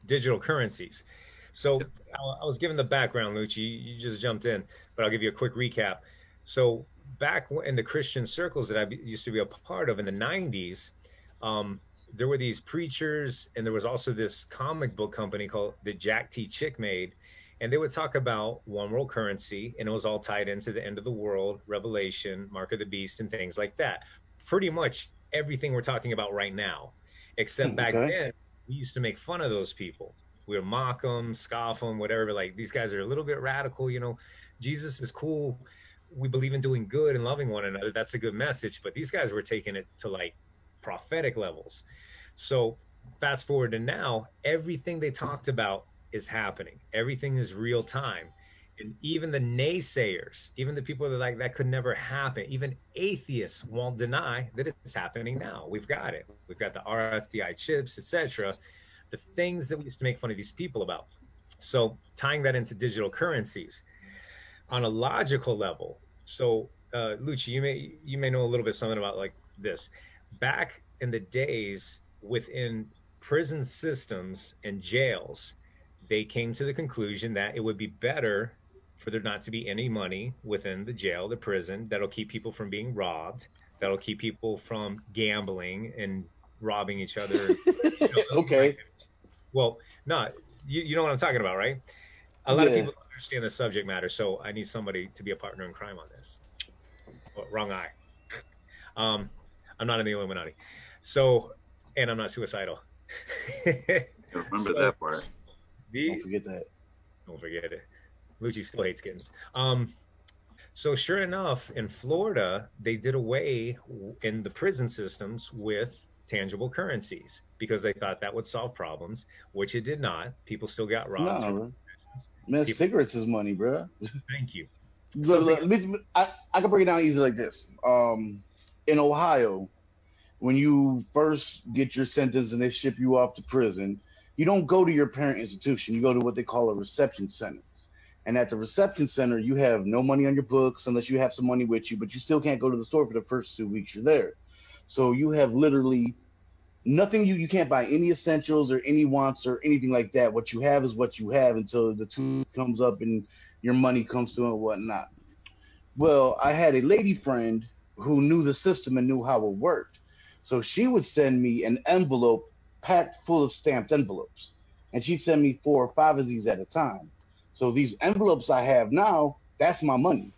digital currencies. So I was given the background, Lucci. You just jumped in, but I'll give you a quick recap. So back in the Christian circles that I used to be a part of in the 90s, there were these preachers, and there was also this comic book company called the Jack T. Chick made, and they would talk about one world currency, and it was all tied into the end of the world, Revelation, Mark of the Beast, and things like that. Pretty much everything we're talking about right now, except back Okay. then we used to make fun of those people. We would mock them, scoff them, whatever. Like these guys are a little bit radical, you know. Jesus is cool. We believe in doing good and loving one another. That's a good message. But these guys were taking it to like prophetic levels. So fast forward to now, everything they talked about is happening. Everything is real time. And even the naysayers, even the people that are like that could never happen, even atheists won't deny that it's happening now. We've got it. We've got the RFDI chips, etc. The things that we used to make fun of these people about. So tying that into digital currencies on a logical level. So Lucci, you may know a little bit something about like this. Back in the days within prison systems and jails, they came to the conclusion that it would be better for there not to be any money within the jail, the prison, that'll keep people from being robbed, that'll keep people from gambling and robbing each other. You know, like, Okay. well, no, you know what I'm talking about, right? A lot of Yeah. people don't understand the subject matter, so I need somebody to be a partner in crime on this. Oh, wrong eye. Um, I'm not in the Illuminati, so and I'm not suicidal. I remember So that part. Don't the forget that. don't forget it. Lucci still hates kittens. So sure enough, in Florida, they did away in the prison systems with tangible currencies because they thought that would solve problems, which it did not. People still got robbed Nah, for bro. Man, people. cigarettes is money, bro. Thank you. Look, Something. look, I can break it down easy like this. In Ohio, when you first get your sentence and they ship you off to prison, you don't go to your parent institution. You go to what they call a reception center. And at the reception center, you have no money on your books unless you have some money with you, but you still can't go to the store for the first 2 weeks you're there. So you have literally nothing. You can't buy any essentials or any wants or anything like that. What you have is what you have until the tooth comes up and your money comes to and whatnot. Well, I had a lady friend who knew the system and knew how it worked. So she would send me an envelope packed full of stamped envelopes. And she'd send me 4 or 5 of these at a time. So these envelopes I have now, that's my money.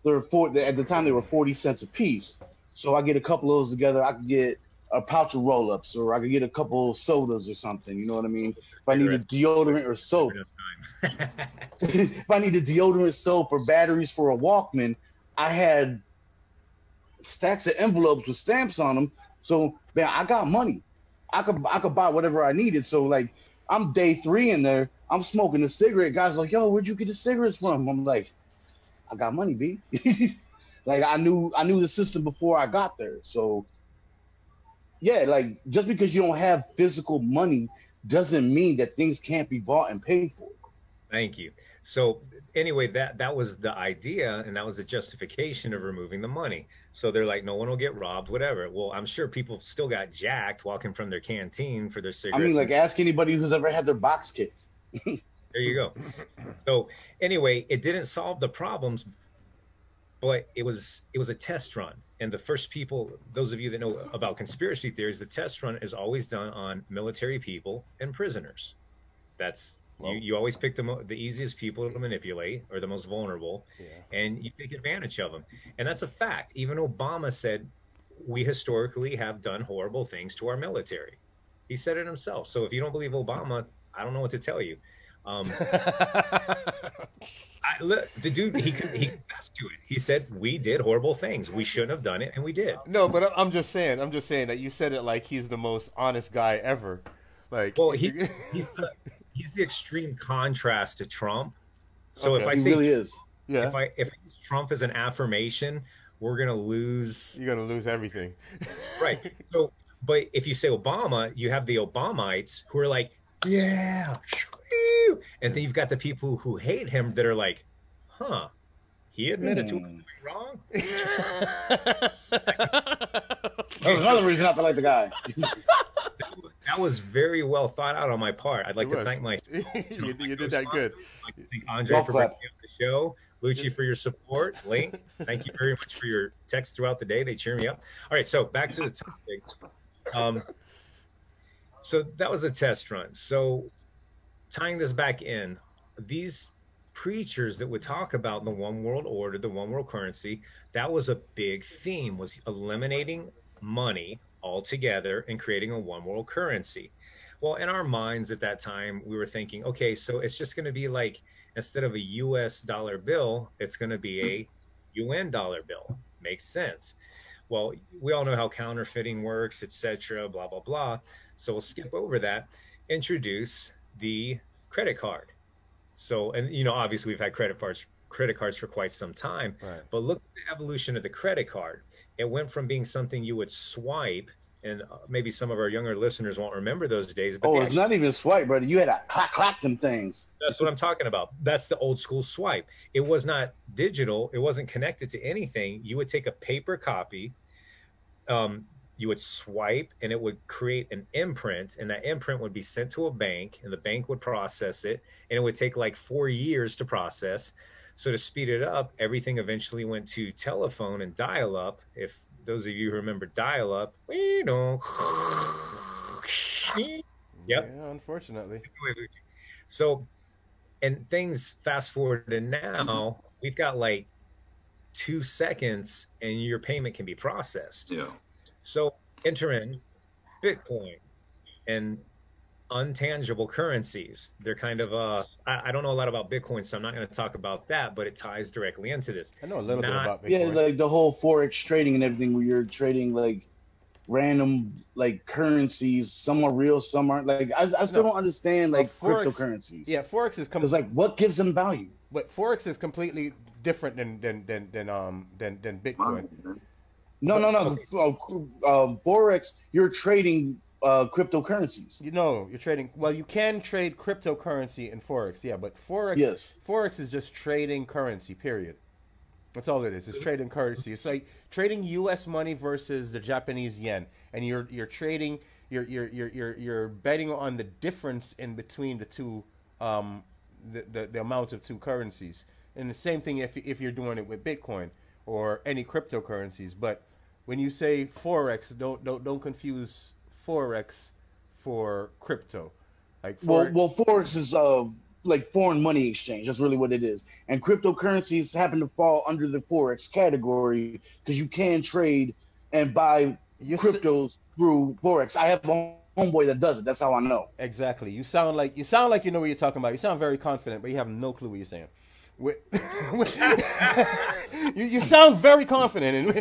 At the time they were 40 cents a piece. So I get a couple of those together. I could get a pouch of roll ups or I could get a couple of sodas or something. You know what I mean? If I needed Cigarettes. deodorant or soap, Enough time. if I needed deodorant, soap, or batteries for a Walkman, I had stacks of envelopes with stamps on them. So man, I got money. I could buy whatever I needed. So like I'm day three in there. I'm smoking a cigarette. Guys like, yo, where'd you get the cigarettes from? I'm like, I got money, B. Like I knew the system before I got there. So yeah, like just because you don't have physical money doesn't mean that things can't be bought and paid for. Thank you. So anyway, that was the idea, and that was the justification of removing the money. So they're like, no one will get robbed, whatever. Well, I'm sure people still got jacked walking from their canteen for their I mean, cigarettes, like and ask anybody who's ever had their box kicked. there you go. So anyway, it didn't solve the problems, but it was a test run. And the first people, those of you that know about conspiracy theories, the test run is always done on military people and prisoners. That's you. Well, You always pick the easiest people to manipulate or the most vulnerable, yeah. and you take advantage of them. And that's a fact. Even Obama said we historically have done horrible things to our military. He said it himself. So if you don't believe Obama, I don't know what to tell you. Um, look, the dude he confessed to it. He said we did horrible things. We shouldn't have done it, and we did. No, but I'm just saying that you said it like he's the most honest guy ever. Like, Well, if you, he's the he's the extreme contrast to Trump. So if okay, I He say really is. yeah, if I use Trump as an affirmation, we're gonna lose. you're gonna lose everything. Right. So, but if you say Obama, you have the Obamites who are like, yeah, shoo," and then you've got the people who hate him that are like, huh, he admitted to Hmm. something wrong. That's another reason not to like the guy. That was very well thought out on my part. I'd It like to was. thank my You did that good. I'd like to thank Andre Golf for bringing clap. me on the show. Lucci for your support. Link, thank you very much for your texts throughout the day. They cheer me up. All right, so back to the topic. Um, so that was a test run. So tying this back in, these preachers that would talk about the one world order, the one world currency, that was a big theme, was eliminating money altogether and creating a one world currency. Well, in our minds at that time, we were thinking, okay, so it's just going to be like, instead of a US dollar bill, it's going to be a UN dollar bill. Makes sense. Well, we all know how counterfeiting works, etc., blah, blah, blah. So we'll skip over that, introduce the credit card. So, and obviously we've had credit cards for quite some time, Right. but look at the evolution of the credit card. It went from being something you would swipe, and maybe some of our younger listeners won't remember those days, but Oh, it's not even swipe, brother. You had to clack them things. that's what I'm talking about. That's the old school swipe. It was not digital. It wasn't connected to anything. You would take a paper copy, you would swipe, and it would create an imprint, and that imprint would be sent to a bank, and the bank would process it, and it would take like 4 years to process. So to speed it up, everything eventually went to telephone and dial up. If those of you who remember dial up, yep. Yeah, unfortunately. So, and things fast forward to now, we've got like 2 seconds and your payment can be processed. Yeah. So enter in Bitcoin and untangible currencies. They're kind of I don't know a lot about Bitcoin, so I'm not going to talk about that, but it ties directly into this. I know a little bit Not- about Bitcoin. Yeah, like the whole forex trading and everything, where you're trading like random like currencies. Some are real, some aren't. Like I still don't understand like Forex- cryptocurrencies. Yeah, forex is Because like, what gives them value? but forex is completely different than Bitcoin. No. Forex, you're trading cryptocurrencies. You're trading. Well, you can trade cryptocurrency in forex, yeah, but forex, Yes. forex is just trading currency. Period. That's all it is. It's trading currency. It's like trading U.S. money versus the Japanese yen, and you're trading. You're betting on the difference in between the two, the amount of two currencies. And the same thing if you're doing it with Bitcoin or any cryptocurrencies. But when you say forex, don't confuse forex for crypto. Like Well, forex is like foreign money exchange. That's really what it is. And cryptocurrencies happen to fall under the forex category because you can trade and buy cryptos through forex. I have a homeboy that does it. That's how I know. Exactly. You sound like you know what you're talking about. You sound very confident, but you have no clue what you're saying. You sound very confident.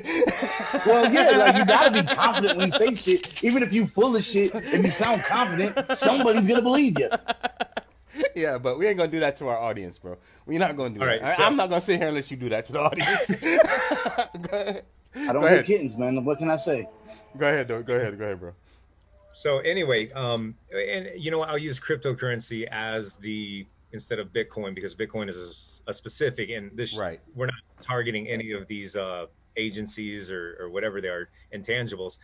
Well, yeah, like you gotta be confident when you say shit. Even if you full of shit and you sound confident, somebody's gonna believe you. Yeah, but we ain't gonna do that to our audience, bro. We're not gonna do All that. right, so- I'm not gonna sit here and let you do that to the audience. Go ahead. I don't Go get ahead. kittens, man. What can I say? Go ahead, though. Go ahead, bro. So anyway, and I'll use cryptocurrency as the instead of Bitcoin, because Bitcoin is a specific, and this Right. we're not targeting any of these agencies or whatever they are, intangibles,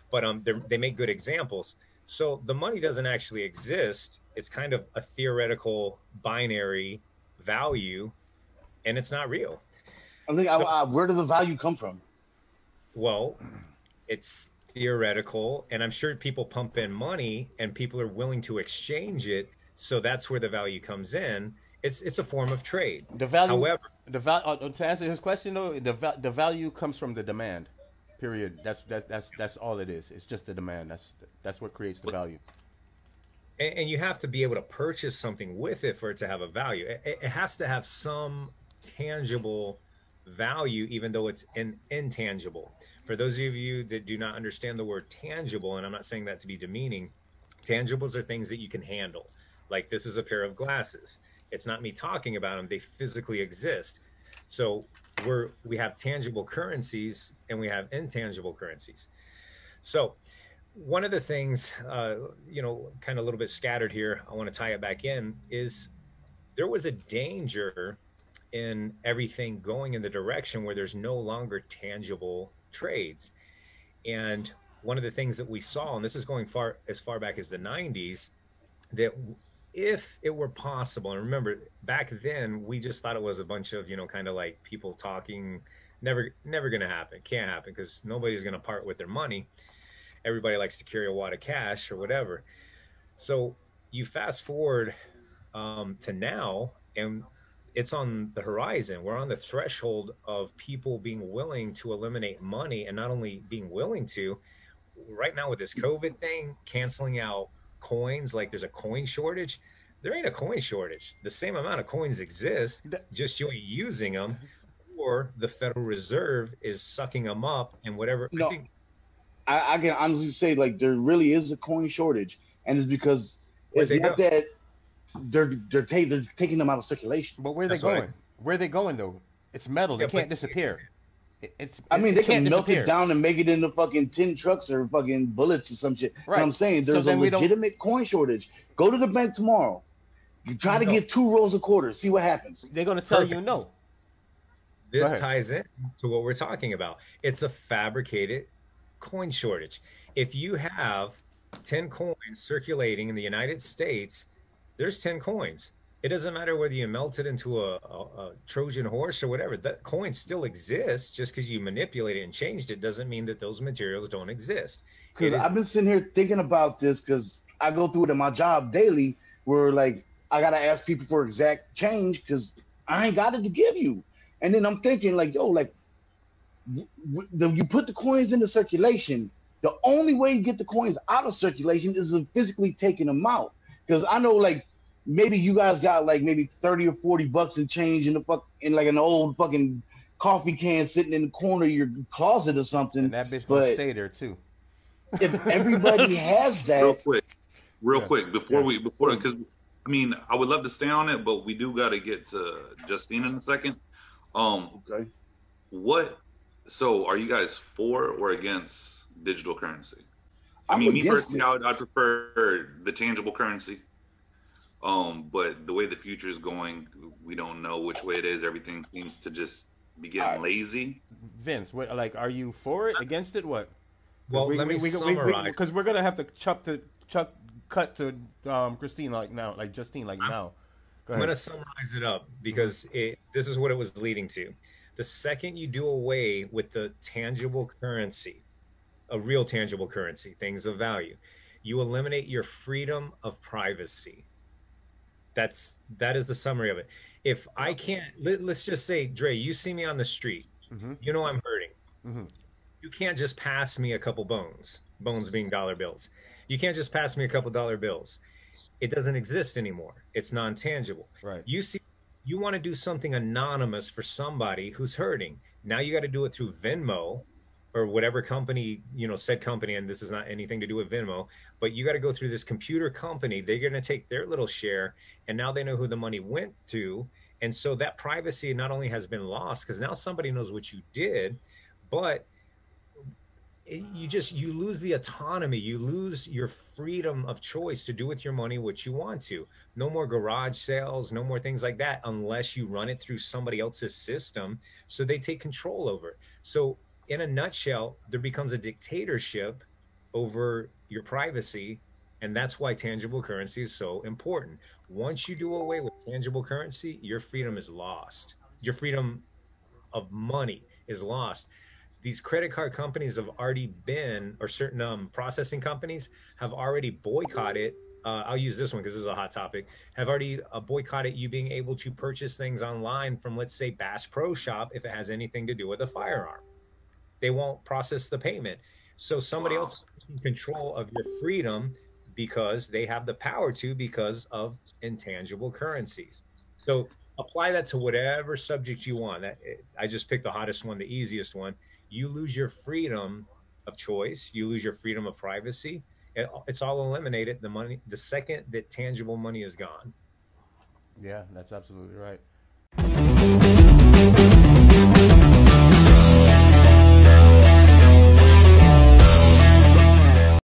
but they make good examples. So the money doesn't actually exist. It's kind of a theoretical binary value, and it's not real. I think where did the value come from? Well, it's theoretical, and I'm sure people pump in money and people are willing to exchange it. So that's where the value comes in. It's a form of trade. The value. However, to answer his question though, the value comes from the demand. Period. That's all it is. It's just the demand. That's what creates the value. and you have to be able to purchase something with it for it to have a value. It has to have some tangible value, even though it's an intangible. For those of you that do not understand the word tangible, and I'm not saying that to be demeaning, tangibles are things that you can handle. Like this is a pair of glasses. It's not me talking about them. They physically exist. So we have tangible currencies and we have intangible currencies. So one of the things, kind of a little bit scattered here, I want to tie it back in, is there was a danger in everything going in the direction where there's no longer tangible trades. And one of the things that we saw, and this is going as far back as the 90s, that if it were possible, and remember back then we just thought it was a bunch of, kind of like people talking, never going to happen, can't happen, because nobody's going to part with their money. Everybody likes to carry a wad of cash or whatever. So you fast forward to now, and it's on the horizon. We're on the threshold of people being willing to eliminate money, and not only being willing to, right now with this COVID thing, canceling out coins, like there's a coin shortage. There ain't a coin shortage. The same amount of coins exist, just you ain't using them, or the Federal Reserve is sucking them up, and whatever. No, I can honestly say, like, there really is a coin shortage, and it's because it's not that they're taking them out of circulation. But where are they going? Where are they going though? It's metal. They can't disappear. They can melt it down and make it into fucking tin trucks or fucking bullets or some shit. Right. You know what I'm saying? There's a legitimate coin shortage. Go to the bank tomorrow. Try to get 2 rolls of quarters. See what happens. They're going to tell you no. This ties in to what we're talking about. It's a fabricated coin shortage. If you have 10 coins circulating in the United States, there's 10 coins. It doesn't matter whether you melt it into a Trojan horse or whatever. That coin still exists. Just because you manipulate it and changed it doesn't mean that those materials don't exist. Because I've been sitting here thinking about this, because I go through it in my job daily, where like I gotta ask people for exact change because I ain't got it to give you. And then I'm thinking like, yo, like you put the coins into circulation. The only way you get the coins out of circulation is physically taking them out. Because I know, like, maybe you guys got like maybe 30 or 40 bucks in change in like an old fucking coffee can sitting in the corner of your closet or something. And that bitch gonna stay there too. If everybody has that, real quick before because I mean I would love to stay on it, but we do got to get to Justine in a second. Okay. So are you guys for or against digital currency? I mean, me personally, I prefer the tangible currency. But the way the future is going, we don't know which way it is. Everything seems to just be getting lazy. Vince, are you for it, against it, what? Well, let me summarize. Because we're gonna have to cut to Christine Justine now. I'm gonna summarize it up because this is what it was leading to. The second you do away with the tangible currency, a real tangible currency, things of value, you eliminate your freedom of privacy. That is the summary of it. If I can't, let's just say, Dre, you see me on the street, you know I'm hurting. Mm-hmm. You can't just pass me a couple bones being dollar bills. You can't just pass me a couple dollar bills. It doesn't exist anymore. It's non-tangible. Right. You want to do something anonymous for somebody who's hurting. Now you got to do it through Venmo or whatever company, said company, and this is not anything to do with Venmo, but you got to go through this computer company. They're going to take their little share, and now they know who the money went to. And so that privacy not only has been lost, because now somebody knows what you did, but you lose the autonomy. You lose your freedom of choice to do with your money what you want to. No more garage sales, no more things like that, unless you run it through somebody else's system. So they take control over it. So in a nutshell, there becomes a dictatorship over your privacy. And that's why tangible currency is so important. Once you do away with tangible currency, your freedom is lost. Your freedom of money is lost. These credit card companies have already been, or certain processing companies have already boycotted. I'll use this one because this is a hot topic. Have already boycotted you being able to purchase things online from, let's say, Bass Pro Shop if it has anything to do with a firearm. They won't process the payment. So somebody else is in control of your freedom because they have the power to, because of intangible currencies. So apply that to whatever subject you want. I just picked the hottest one, the easiest one. You lose your freedom of choice. You lose your freedom of privacy. It's all eliminated. The second that tangible money is gone. Yeah, that's absolutely right.